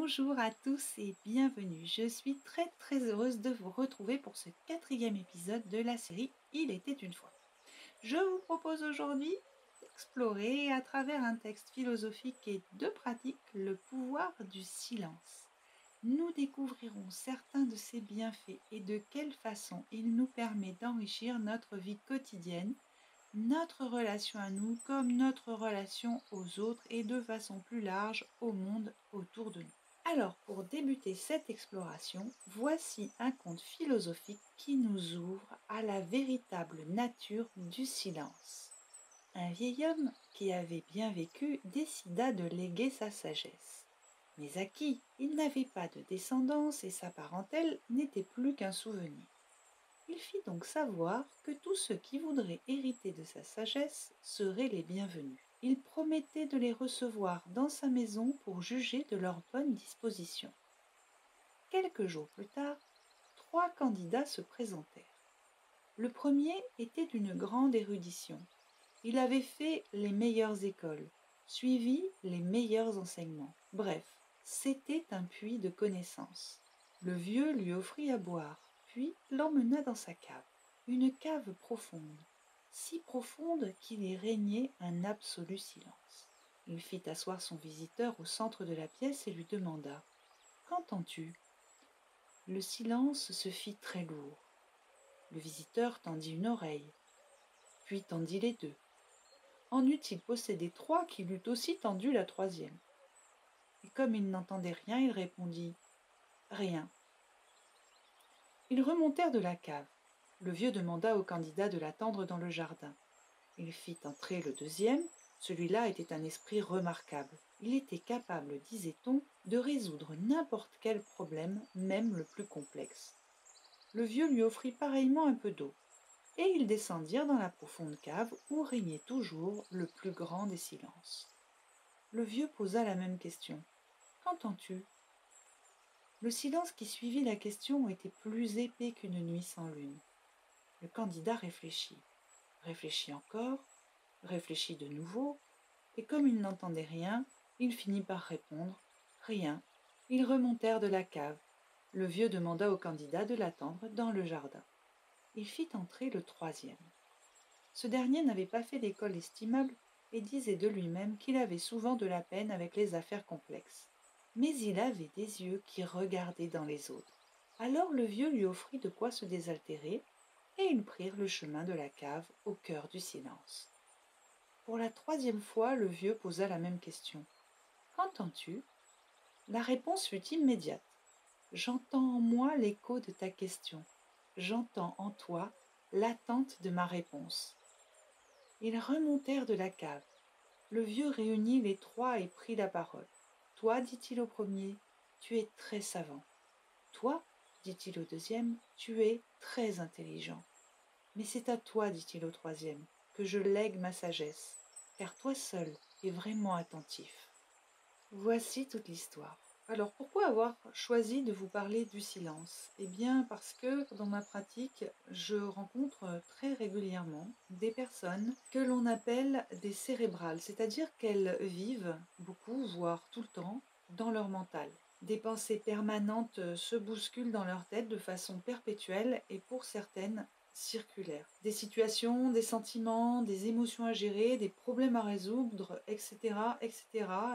Bonjour à tous et bienvenue. Je suis très heureuse de vous retrouver pour ce 4e épisode de la série Il était une fois. Je vous propose aujourd'hui d'explorer à travers un texte philosophique et de pratique le pouvoir du silence. Nous découvrirons certains de ses bienfaits et de quelle façon il nous permet d'enrichir notre vie quotidienne, notre relation à nous comme notre relation aux autres et de façon plus large au monde autour de nous. Alors, pour débuter cette exploration, voici un conte philosophique qui nous ouvre à la véritable nature du silence. Un vieil homme qui avait bien vécu décida de léguer sa sagesse. Mais à qui? Il n'avait pas de descendance et sa parentèle n'était plus qu'un souvenir. Il fit donc savoir que tous ceux qui voudraient hériter de sa sagesse seraient les bienvenus. Il promettait de les recevoir dans sa maison pour juger de leur bonne disposition. Quelques jours plus tard, 3 candidats se présentèrent. Le premier était d'une grande érudition. Il avait fait les meilleures écoles, suivi les meilleurs enseignements. Bref, c'était un puits de connaissances. Le vieux lui offrit à boire, puis l'emmena dans sa cave. Une cave profonde, si profonde qu'il y régnait un absolu silence. Il fit asseoir son visiteur au centre de la pièce et lui demanda « Qu'entends-tu » Le silence se fit très lourd. Le visiteur tendit une oreille, puis tendit les deux. En eût-il possédé 3 qu'il eût aussi tendu la 3e. Et comme il n'entendait rien, il répondit « Rien ». Ils remontèrent de la cave. Le vieux demanda au candidat de l'attendre dans le jardin. Il fit entrer le 2e. Celui-là était un esprit remarquable. Il était capable, disait-on, de résoudre n'importe quel problème, même le plus complexe. Le vieux lui offrit pareillement un peu d'eau, et ils descendirent dans la profonde cave où régnait toujours le plus grand des silences. Le vieux posa la même question. « Qu'entends-tu » Le silence qui suivit la question était plus épais qu'une nuit sans lune. Le candidat réfléchit encore, réfléchit de nouveau, et comme il n'entendait rien, il finit par répondre « Rien ». Ils remontèrent de la cave. Le vieux demanda au candidat de l'attendre dans le jardin. Il fit entrer le 3e. Ce dernier n'avait pas fait l'école estimable et disait de lui-même qu'il avait souvent de la peine avec les affaires complexes. Mais il avait des yeux qui regardaient dans les autres. Alors le vieux lui offrit de quoi se désaltérer, et ils prirent le chemin de la cave au cœur du silence. Pour la 3e fois, le vieux posa la même question. « Qu'entends-tu » La réponse fut immédiate. « J'entends en moi l'écho de ta question. J'entends en toi l'attente de ma réponse. » Ils remontèrent de la cave. Le vieux réunit les 3 et prit la parole. « Toi, dit-il au premier, tu es très savant. Toi, dit-il au 2e, tu es très intelligent. Mais c'est à toi, dit-il au 3e, que je lègue ma sagesse, car toi seul es vraiment attentif. » Voici toute l'histoire. Alors pourquoi avoir choisi de vous parler du silence? Eh bien parce que dans ma pratique, je rencontre très régulièrement des personnes que l'on appelle des cérébrales, c'est-à-dire qu'elles vivent beaucoup, voire tout le temps, dans leur mental. Des pensées permanentes se bousculent dans leur tête de façon perpétuelle et pour certaines circulaire. Des situations, des sentiments, des émotions à gérer, des problèmes à résoudre, etc., etc.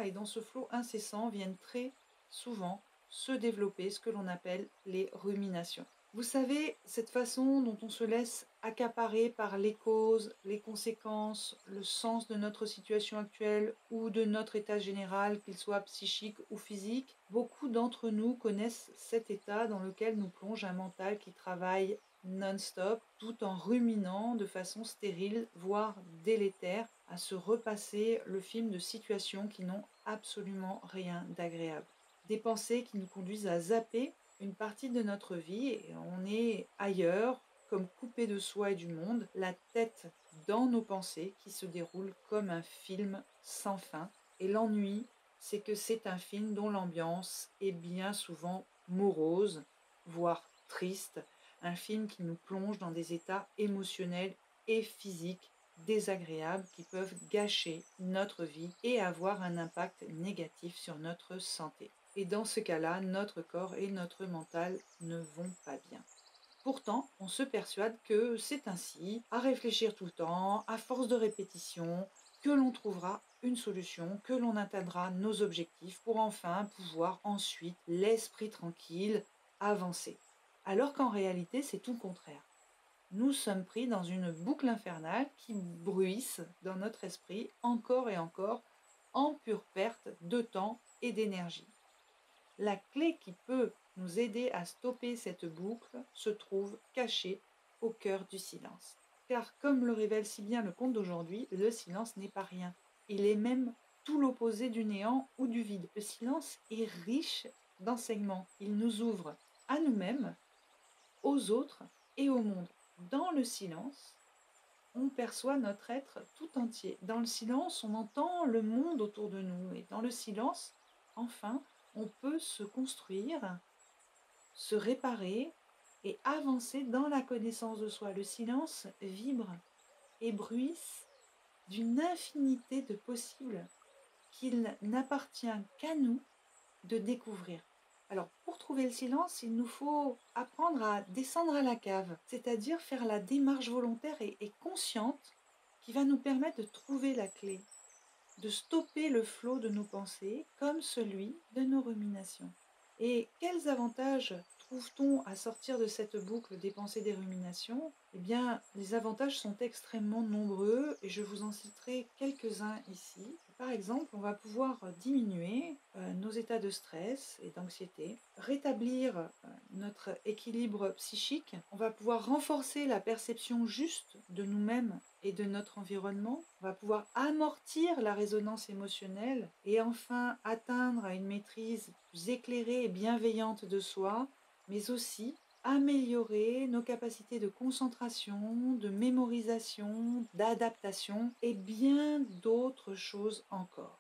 Et dans ce flot incessant viennent très souvent se développer ce que l'on appelle les ruminations. Vous savez, cette façon dont on se laisse accaparer par les causes, les conséquences, le sens de notre situation actuelle ou de notre état général, qu'il soit psychique ou physique, beaucoup d'entre nous connaissent cet état dans lequel nous plonge un mental qui travaille non-stop, tout en ruminant de façon stérile, voire délétère, à se repasser le film de situations qui n'ont absolument rien d'agréable. Des pensées qui nous conduisent à zapper une partie de notre vie et on est ailleurs, comme coupé de soi et du monde, la tête dans nos pensées qui se déroulent comme un film sans fin. Et l'ennui, c'est que c'est un film dont l'ambiance est bien souvent morose, voire triste, un film qui nous plonge dans des états émotionnels et physiques désagréables qui peuvent gâcher notre vie et avoir un impact négatif sur notre santé. Et dans ce cas-là, notre corps et notre mental ne vont pas bien. Pourtant, on se persuade que c'est ainsi, à réfléchir tout le temps, à force de répétition, que l'on trouvera une solution, que l'on atteindra nos objectifs pour enfin pouvoir ensuite, l'esprit tranquille, avancer. Alors qu'en réalité, c'est tout le contraire. Nous sommes pris dans une boucle infernale qui bruisse dans notre esprit encore et encore, en pure perte de temps et d'énergie. La clé qui peut nous aider à stopper cette boucle se trouve cachée au cœur du silence. Car comme le révèle si bien le conte d'aujourd'hui, le silence n'est pas rien. Il est même tout l'opposé du néant ou du vide. Le silence est riche d'enseignements. Il nous ouvre à nous-mêmes, aux autres et au monde. Dans le silence, on perçoit notre être tout entier. Dans le silence, on entend le monde autour de nous. Et dans le silence, enfin, on peut se construire, se réparer et avancer dans la connaissance de soi. Le silence vibre et bruisse d'une infinité de possibles qu'il n'appartient qu'à nous de découvrir. Alors, pour trouver le silence, il nous faut apprendre à descendre à la cave, c'est-à-dire faire la démarche volontaire et consciente qui va nous permettre de trouver la clé, de stopper le flot de nos pensées comme celui de nos ruminations. Et quels avantages trouve-t-on à sortir de cette boucle des pensées des ruminations? Eh bien, les avantages sont extrêmement nombreux et je vous en citerai quelques-uns ici. Par exemple, on va pouvoir diminuer nos états de stress et d'anxiété, rétablir notre équilibre psychique, on va pouvoir renforcer la perception juste de nous-mêmes et de notre environnement, on va pouvoir amortir la résonance émotionnelle et enfin atteindre à une maîtrise plus éclairée et bienveillante de soi, mais aussi améliorer nos capacités de concentration, de mémorisation, d'adaptation et bien d'autres choses encore.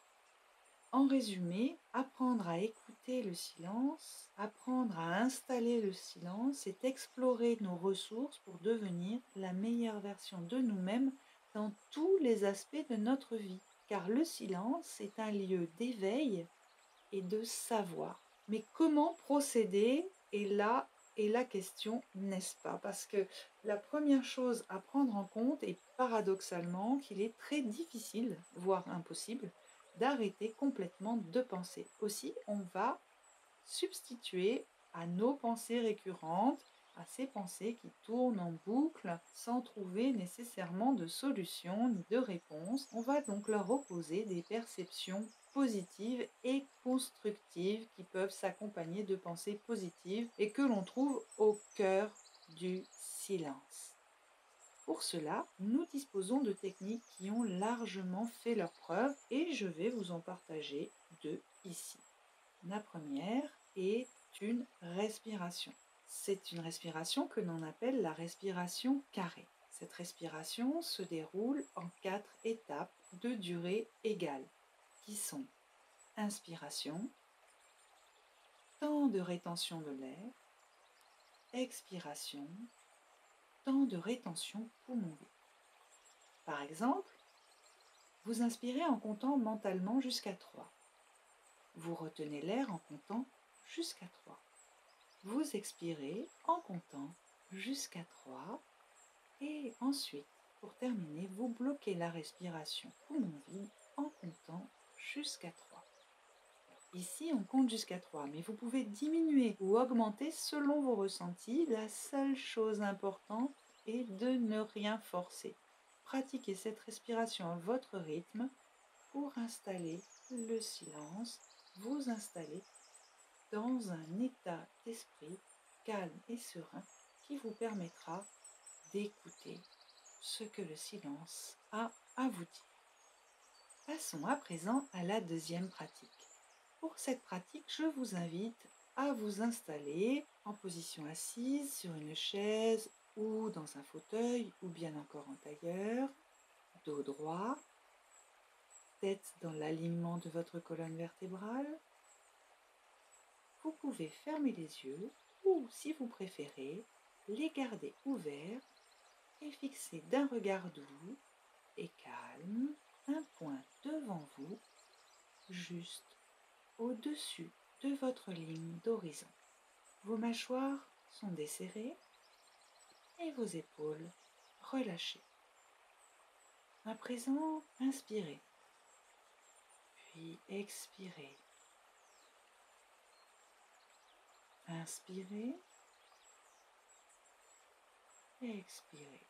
En résumé, apprendre à écouter le silence, apprendre à installer le silence, c'est explorer nos ressources pour devenir la meilleure version de nous-mêmes dans tous les aspects de notre vie. Car le silence est un lieu d'éveil et de savoir. Mais comment procéder? Et là est la question, n'est-ce pas? Parce que la première chose à prendre en compte est paradoxalement qu'il est très difficile, voire impossible, d'arrêter complètement de penser. Aussi, on va substituer à nos pensées récurrentes, à ces pensées qui tournent en boucle sans trouver nécessairement de solution ni de réponse. On va donc leur opposer des perceptions positives et constructives qui peuvent s'accompagner de pensées positives et que l'on trouve au cœur du silence. Pour cela, nous disposons de techniques qui ont largement fait leurs preuves et je vais vous en partager deux ici. La première est une respiration. C'est une respiration que l'on appelle la respiration carrée. Cette respiration se déroule en 4 étapes de durée égale, qui sont inspiration, temps de rétention de l'air, expiration, temps de rétention poumon vide. Par exemple, vous inspirez en comptant mentalement jusqu'à 3. Vous retenez l'air en comptant jusqu'à 3. Vous expirez en comptant jusqu'à 3 et ensuite, pour terminer, vous bloquez la respiration poumon vide en comptant jusqu'à 3. Ici, on compte jusqu'à 3, mais vous pouvez diminuer ou augmenter selon vos ressentis. La seule chose importante est de ne rien forcer. Pratiquez cette respiration à votre rythme pour installer le silence, vous installer dans un état d'esprit calme et serein qui vous permettra d'écouter ce que le silence a à vous dire. Passons à présent à la deuxième pratique. Pour cette pratique, je vous invite à vous installer en position assise sur une chaise ou dans un fauteuil ou bien encore en tailleur, dos droit, tête dans l'alignement de votre colonne vertébrale. Vous pouvez fermer les yeux ou, si vous préférez, les garder ouverts et fixer d'un regard doux et calme un point devant vous, juste au-dessus de votre ligne d'horizon. Vos mâchoires sont desserrées et vos épaules relâchées. À présent, inspirez, puis expirez. Inspirez, expirez.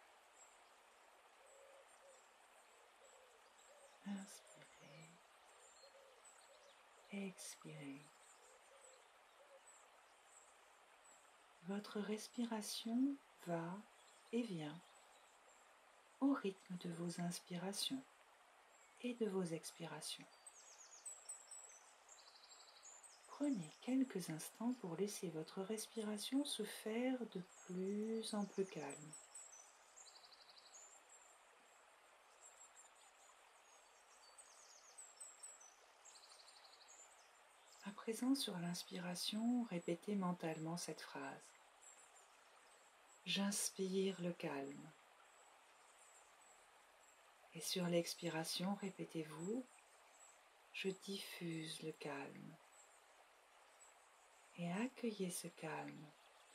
Inspirez, expirez. Votre respiration va et vient au rythme de vos inspirations et de vos expirations. Prenez quelques instants pour laisser votre respiration se faire de plus en plus calme. À présent, sur l'inspiration, répétez mentalement cette phrase. J'inspire le calme. Et sur l'expiration, répétez-vous, je diffuse le calme. Et accueillez ce calme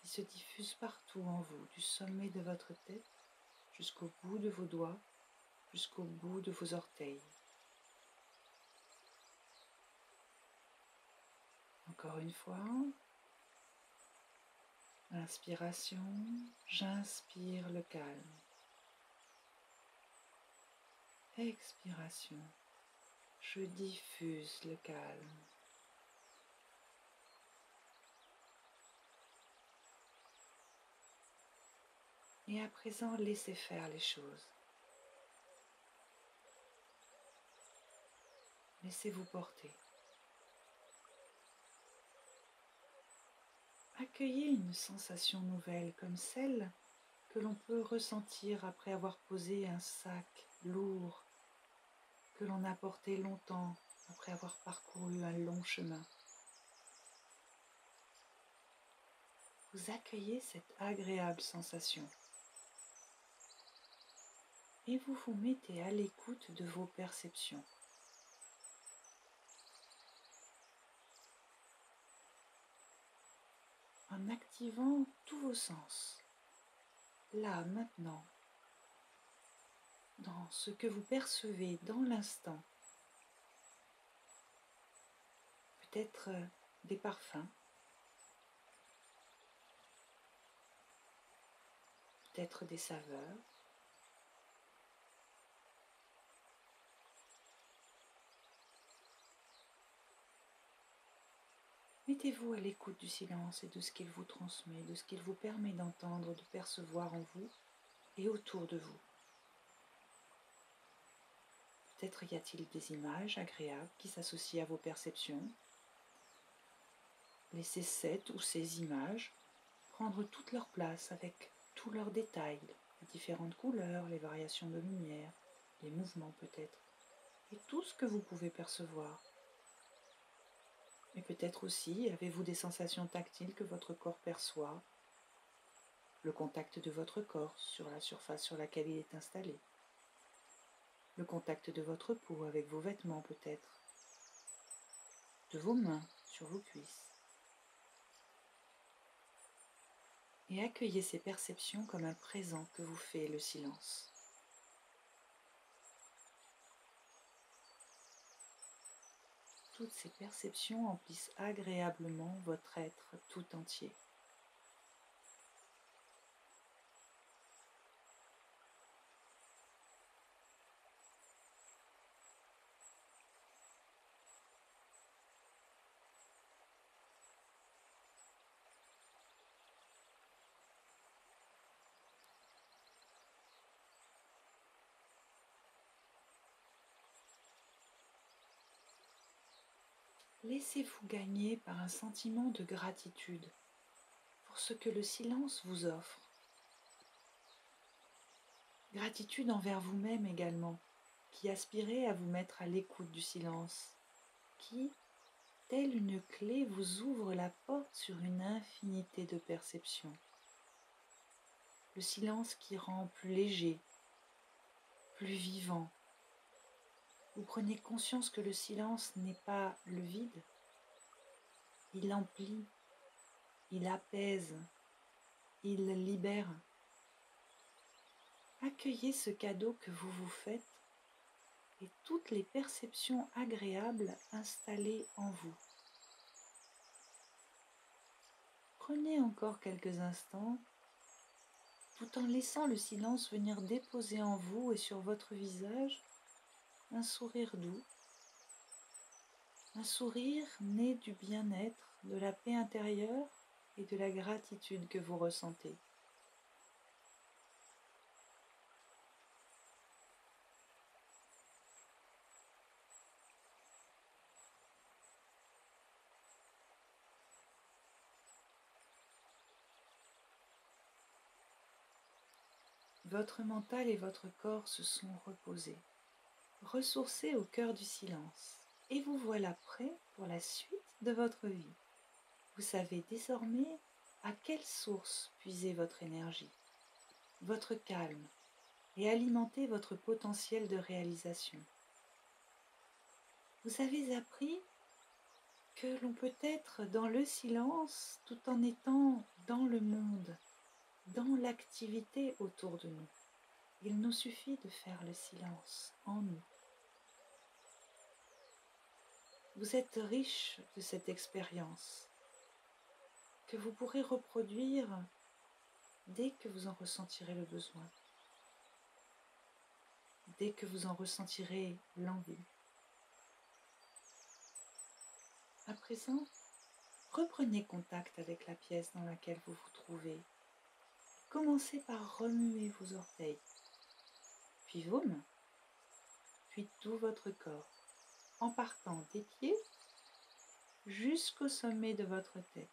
qui se diffuse partout en vous, du sommet de votre tête jusqu'au bout de vos doigts, jusqu'au bout de vos orteils. Encore une fois, inspiration, j'inspire le calme. Expiration, je diffuse le calme. Et à présent, laissez faire les choses. Laissez-vous porter. Accueillez une sensation nouvelle comme celle que l'on peut ressentir après avoir posé un sac lourd que l'on a porté longtemps après avoir parcouru un long chemin. Vous accueillez cette agréable sensation et vous vous mettez à l'écoute de vos perceptions. En activant tous vos sens, là, maintenant, dans ce que vous percevez dans l'instant. Peut-être des parfums, peut-être des saveurs, mettez-vous à l'écoute du silence et de ce qu'il vous transmet, de ce qu'il vous permet d'entendre, de percevoir en vous et autour de vous. Peut-être y a-t-il des images agréables qui s'associent à vos perceptions. Laissez cette ou ces images prendre toute leur place avec tous leurs détails, les différentes couleurs, les variations de lumière, les mouvements peut-être, et tout ce que vous pouvez percevoir. Mais peut-être aussi avez-vous des sensations tactiles que votre corps perçoit, le contact de votre corps sur la surface sur laquelle il est installé, le contact de votre peau avec vos vêtements peut-être, de vos mains sur vos cuisses. Et accueillez ces perceptions comme un présent que vous fait le silence. Toutes ces perceptions emplissent agréablement votre être tout entier. Laissez-vous gagner par un sentiment de gratitude pour ce que le silence vous offre. Gratitude envers vous-même également, qui aspirez à vous mettre à l'écoute du silence, qui, telle une clé, vous ouvre la porte sur une infinité de perceptions. Le silence qui rend plus léger, plus vivant. Vous prenez conscience que le silence n'est pas le vide, il emplit, il apaise, il libère. Accueillez ce cadeau que vous vous faites et toutes les perceptions agréables installées en vous. Prenez encore quelques instants tout en laissant le silence venir déposer en vous et sur votre visage un sourire doux, un sourire né du bien-être, de la paix intérieure et de la gratitude que vous ressentez. Votre mental et votre corps se sont reposés, ressourcés au cœur du silence, et vous voilà prêt pour la suite de votre vie. Vous savez désormais à quelle source puiser votre énergie, votre calme, et alimenter votre potentiel de réalisation. Vous avez appris que l'on peut être dans le silence tout en étant dans le monde, dans l'activité autour de nous. Il nous suffit de faire le silence en nous. Vous êtes riche de cette expérience que vous pourrez reproduire dès que vous en ressentirez le besoin, dès que vous en ressentirez l'envie. À présent, reprenez contact avec la pièce dans laquelle vous vous trouvez. Commencez par remuer vos orteils, puis vos mains, puis tout votre corps, en partant des pieds jusqu'au sommet de votre tête,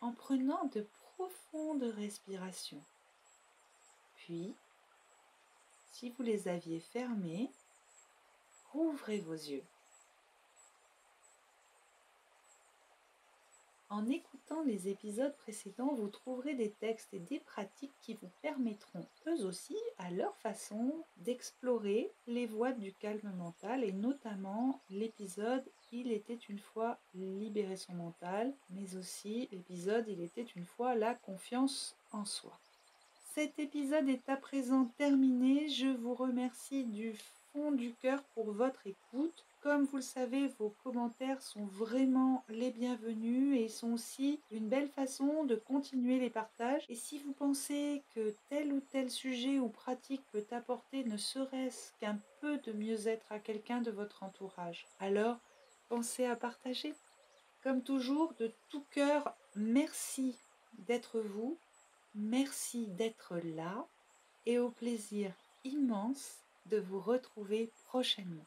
en prenant de profondes respirations. Puis, si vous les aviez fermés, rouvrez vos yeux. En écoutant les épisodes précédents, vous trouverez des textes et des pratiques qui vous permettront, eux aussi, à leur façon, d'explorer les voies du calme mental et notamment l'épisode « Il était une fois libérer son mental », mais aussi l'épisode « Il était une fois la confiance en soi ». Cet épisode est à présent terminé. Je vous remercie du fond du cœur pour votre écoute. Comme vous le savez, vos commentaires sont vraiment les bienvenus et sont aussi une belle façon de continuer les partages. Et si vous pensez que tel ou tel sujet ou pratique peut apporter ne serait-ce qu'un peu de mieux-être à quelqu'un de votre entourage, alors pensez à partager. Comme toujours, de tout cœur, merci d'être vous. Merci d'être là et au plaisir immense de vous retrouver prochainement.